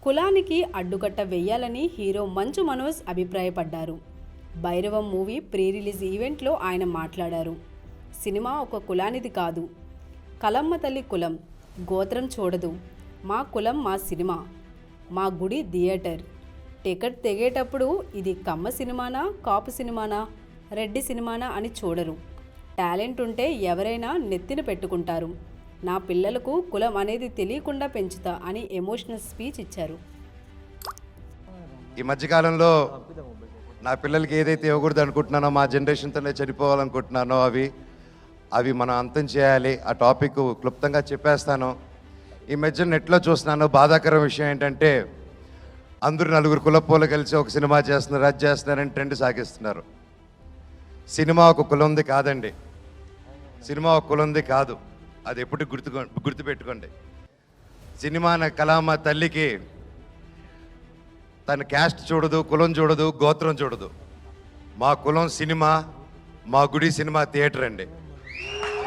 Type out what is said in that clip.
కులానికి అడ్డుకట్ట వెయ్యాలని హీరో మంచు మనోజ్ అభిప్రాయపడ్డారు. భైరవం మూవీ ప్రీ రిలీజ్ ఈవెంట్లో ఆయన మాట్లాడారు. సినిమా ఒక కులానిది కాదు. కలమ్మ తల్లి కులం, గోత్రం చూడదు. మా కులం మా సినిమా, మా గుడి థియేటర్. టికెట్ తెగేటప్పుడు ఇది కమ్మ సినిమానా, కాపు సినిమానా, రెడ్డి సినిమానా అని చూడరు. టాలెంట్ ఉంటే ఎవరైనా నెత్తిన పెట్టుకుంటారు. నా పిల్లలకు కులం అనేది తెలియకుండా పెంచుతా అని ఎమోషనల్ స్పీచ్ ఇచ్చారు. ఈ మధ్యకాలంలో నా పిల్లలకి ఏదైతే ఇవ్వకూడదు అనుకుంటున్నానో, మా జనరేషన్తోనే చనిపోవాలనుకుంటున్నానో అవి మనం అంతం చేయాలి. ఆ టాపిక్ క్లుప్తంగా చెప్పేస్తాను. ఈ మధ్య నెట్లో చూస్తున్నాను, బాధాకరం విషయం ఏంటంటే అందరూ నలుగురు కులపోలు కలిసి ఒక సినిమా చేస్తున్నారు, అది చేస్తున్నారని ట్రెండ్ సాగిస్తున్నారు. సినిమా ఒక కులంది కాదండి. సినిమా ఒక కులంది కాదు. అది ఎప్పుడు గుర్తుపెట్టుకోండి. సినిమా కళామ తల్లికి తన క్యాస్ట్ చూడదు, కులం చూడదు, గోత్రం చూడదు. మా కులం సినిమా, మా గుడి సినిమా థియేటర్ అండి.